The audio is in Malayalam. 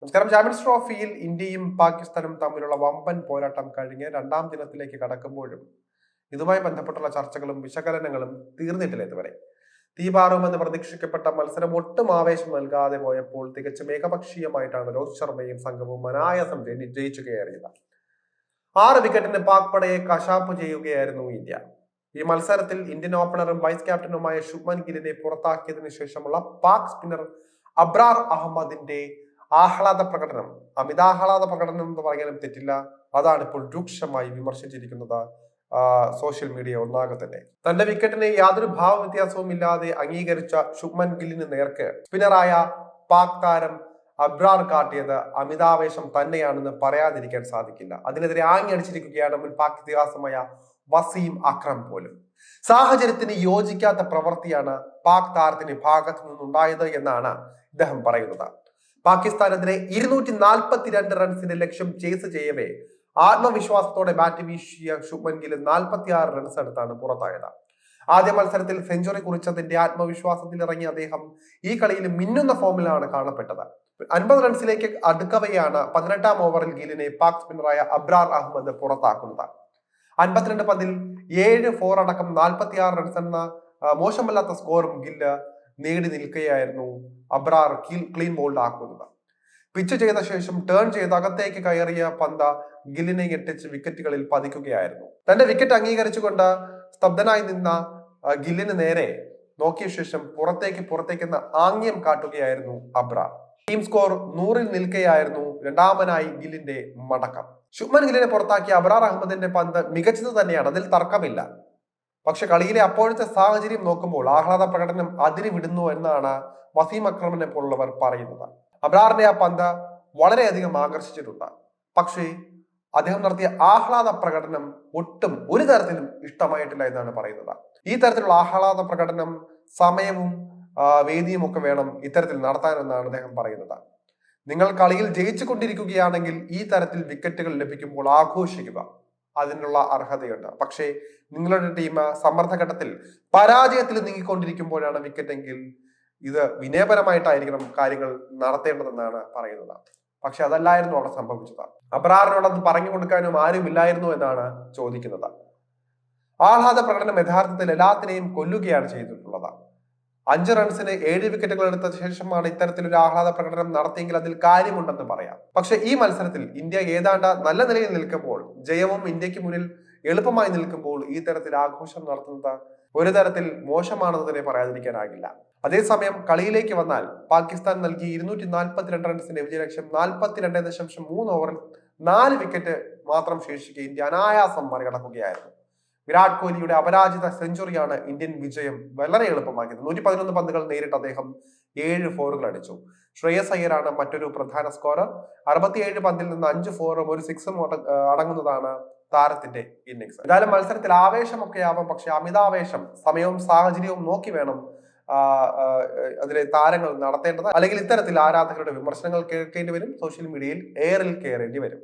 നമസ്കാരം. ചാമ്പ്യൻസ് ട്രോഫിയിൽ ഇന്ത്യയും പാകിസ്ഥാനും തമ്മിലുള്ള വമ്പൻ പോരാട്ടം കഴിഞ്ഞ് രണ്ടാം ദിനത്തിലേക്ക് കടക്കുമ്പോഴും ഇതുമായി ബന്ധപ്പെട്ടുള്ള ചർച്ചകളും വിശകലനങ്ങളും തീർന്നിട്ടില്ല ഇതുവരെ. തീപാറുമെന്ന് പ്രതീക്ഷിക്കപ്പെട്ട മത്സരം ഒട്ടും ആവേശം നൽകാതെ പോയപ്പോൾ തികച്ചും ഏകപക്ഷീയമായിട്ടാണ് രോഹിത് ശർമ്മയും സംഘവും അനായാസം ജയിച്ചുകയറിയത്. 6 വിക്കറ്റിന് പാക് പടയെ കശാപ്പ് ചെയ്യുകയായിരുന്നു ഇന്ത്യ. ഈ മത്സരത്തിൽ ഇന്ത്യൻ ഓപ്പണറും വൈസ് ക്യാപ്റ്റനുമായ ശുഭ്മൻ ഗില്ലിനെ പുറത്താക്കിയതിനു ശേഷമുള്ള പാക് സ്പിന്നർ അബ്രാർ അഹമ്മദിന്റെ ആഹ്ലാദ പ്രകടനം, അമിതാഹ്ലാദ പ്രകടനം എന്ന് പറയാനും തെറ്റില്ല. അതാണ് ഇപ്പോൾ രൂക്ഷമായി വിമർശിച്ചിരിക്കുന്നത് സോഷ്യൽ മീഡിയ ഒന്നാകെ തന്നെ. തന്റെ വിക്കറ്റിനെ യാതൊരു ഭാവവ്യത്യാസവും ഇല്ലാതെ അംഗീകരിച്ച ശുഭ്മൻ ഗില്ലിന് നേർക്ക് സ്പിന്നറായ പാക് താരം അബ്രാർ കാട്ടിയത് അമിതാവേശം തന്നെയാണെന്ന് പറയാതിരിക്കാൻ സാധിക്കില്ല. അതിനെതിരെ ആഞ്ഞടിച്ചിരിക്കുകയാണ് മുൻ പാക് ഇതിഹാസമായ വസീം അക്രം പോലും. സാഹചര്യത്തിന് യോജിക്കാത്ത പ്രവൃത്തിയാണ് പാക് താരത്തിന്റെ ഭാഗത്തു നിന്നുണ്ടായത് എന്നാണ് ഇദ്ദേഹം പറയുന്നത്. പാകിസ്ഥാനെതിരെ 242 റൺസിന്റെ ലക്ഷ്യം ചേസ് ചെയ്യവേ ആത്മവിശ്വാസത്തോടെ ബാറ്റ് വീശിയ ശുഭ്മൻ ഗിൽ 46 റൺസ് എടുത്താണ് പുറത്തായത്. ആദ്യ മത്സരത്തിൽ സെഞ്ചുറി കുറിച്ചതിന്റെ ആത്മവിശ്വാസത്തിൽ ഇറങ്ങിയ അദ്ദേഹം ഈ കളിയിൽ മിന്നുന്ന ഫോമിലാണ് കാണപ്പെട്ടത്. 50 റൺസിലേക്ക് അടുക്കവെയാണ് 18ാം ഓവറിൽ ഗില്ലിനെ പാക് സ്പിന്നറായ അബ്രാർ അഹമ്മദ് പുറത്താക്കുന്നത്. 52 പന്തിൽ 7 4 അടക്കം 46 റൺസ് എന്ന മോശമല്ലാത്ത സ്കോറും ഗില്ല് നേടി നിൽക്കുകയായിരുന്നു അബ്രാർ ക്ലീൻ ബോൾഡ് ആക്കുന്നത്. പിച്ച് ചെയ്ത ശേഷം ടേൺ ചെയ്ത് അകത്തേക്ക് കയറിയ പന്ത് ഗില്ലിനെ ഞെട്ടിച്ച് വിക്കറ്റുകളിൽ പതിക്കുകയായിരുന്നു. തന്റെ വിക്കറ്റ് അംഗീകരിച്ചുകൊണ്ട് സ്തബ്ധനായി നിന്ന ഗില്ലിന് നേരെ നോക്കിയ ശേഷം പുറത്തേക്കെന്ന ആംഗ്യം കാട്ടുകയായിരുന്നു അബ്രാർ. ടീം സ്കോർ 100-ൽ നിൽക്കുകയായിരുന്നു രണ്ടാമനായി ഗില്ലിന്റെ മടക്കം. ശുഭ്മൻ ഗില്ലിനെ പുറത്താക്കിയ അബ്രാർ അഹമ്മദിന്റെ പന്ത് മികച്ചത് തന്നെയാണ്, അതിൽ തർക്കമില്ല. പക്ഷെ കളിയിലെ അപ്പോഴത്തെ സാഹചര്യം നോക്കുമ്പോൾ ആഹ്ലാദ പ്രകടനം അതിരി വിടുന്നു എന്നാണ് വസീം അക്രമിനെ പോലുള്ളവർ പറയുന്നത്. അബ്രാറിന്റെ ആ പന്ത് വളരെയധികം ആകർഷിച്ചിട്ടുണ്ട്. പക്ഷേ അദ്ദേഹം നടത്തിയ ആഹ്ലാദ പ്രകടനം ഒട്ടും ഒരു തരത്തിലും ഇഷ്ടമായിട്ടില്ല എന്നാണ് പറയുന്നത്. ഈ തരത്തിലുള്ള ആഹ്ലാദ പ്രകടനം സമയവും വേദിയും ഒക്കെ വേണം ഇത്തരത്തിൽ നടത്താനെന്നാണ് അദ്ദേഹം പറയുന്നത്. നിങ്ങൾ കളിയിൽ ജയിച്ചു കൊണ്ടിരിക്കുകയാണെങ്കിൽ ഈ തരത്തിൽ വിക്കറ്റുകൾ ലഭിക്കുമ്പോൾ ആഘോഷിക്കുക, അതിനുള്ള അർഹതയുണ്ട്. പക്ഷേ നിങ്ങളുടെ ടീം സമ്മർദ്ദഘട്ടത്തിൽ പരാജയത്തിൽ നീങ്ങിക്കൊണ്ടിരിക്കുമ്പോഴാണ് വിക്കറ്റെങ്കിൽ ഇത് വിനയപരമായിട്ടായിരിക്കണം കാര്യങ്ങൾ നടത്തേണ്ടതെന്നാണ് പറയുന്നത്. പക്ഷെ അതല്ലായിരുന്നു അവിടെ സംഭവിച്ചത്. അബ്രാറിനോട് അത് പറഞ്ഞു കൊടുക്കാനും ആരുമില്ലായിരുന്നു എന്നാണ് ചോദിക്കുന്നത്. ആഹ്ലാദ പ്രകടനം യഥാർത്ഥത്തിൽ എല്ലാത്തിനെയും കൊല്ലുകയാണ് ചെയ്തിട്ടുള്ളത്. 5 റൺസിന് 7 വിക്കറ്റുകൾ എടുത്ത ശേഷമാണ് ഇത്തരത്തിലൊരു ആഹ്ലാദ പ്രകടനം നടത്തിയെങ്കിൽ അതിൽ കാര്യമുണ്ടെന്ന് പറയാം. പക്ഷെ ഈ മത്സരത്തിൽ ഇന്ത്യ ഏതാണ്ട് നല്ല നിലയിൽ നിൽക്കുമ്പോൾ, ജയവും ഇന്ത്യക്ക് മുന്നിൽ എളുപ്പമായി നിൽക്കുമ്പോൾ ഈ തരത്തിൽ ആഘോഷം നടത്തുന്നത് ഒരു തരത്തിൽ മോശമാണെന്ന് തന്നെ പറയാതിരിക്കാനാകില്ല. അതേസമയം കളിയിലേക്ക് വന്നാൽ പാകിസ്ഥാൻ നൽകി 242 റൺസിന്റെ വിജയലക്ഷ്യം 42.3 ഓവറിൽ 4 വിക്കറ്റ് മാത്രം ശേഷിക്കെ ഇന്ത്യ അനായാസം മറികടക്കുകയായിരുന്നു. വിരാട് കോഹ്ലിയുടെ അപരാജിത സെഞ്ചുറിയാണ് ഇന്ത്യൻ വിജയം വളരെ എളുപ്പമാക്കിയത്. 111 പന്തുകൾ നേരിട്ട് അദ്ദേഹം 7 4 അടിച്ചു. ശ്രേയസ് അയ്യരാണ് മറ്റൊരു പ്രധാന സ്കോറർ. 67 പന്തിൽ നിന്ന് 5 4-ഉം 1 6-ഉം അടങ്ങുന്നതാണ് താരത്തിന്റെ ഇന്നിംഗ്സ്. എന്തായാലും മത്സരത്തിൽ ആവേശമൊക്കെ ആവാം, പക്ഷെ അമിതാവേശം സമയവും സാഹചര്യവും നോക്കി വേണം അതിലെ താരങ്ങൾ നടത്തേണ്ടത്. അല്ലെങ്കിൽ ഇത്തരത്തിൽ ആരാധകരുടെ വിമർശനങ്ങൾ കേൾക്കേണ്ടി വരും, സോഷ്യൽ മീഡിയയിൽ ഏറിൽ കയറേണ്ടി വരും.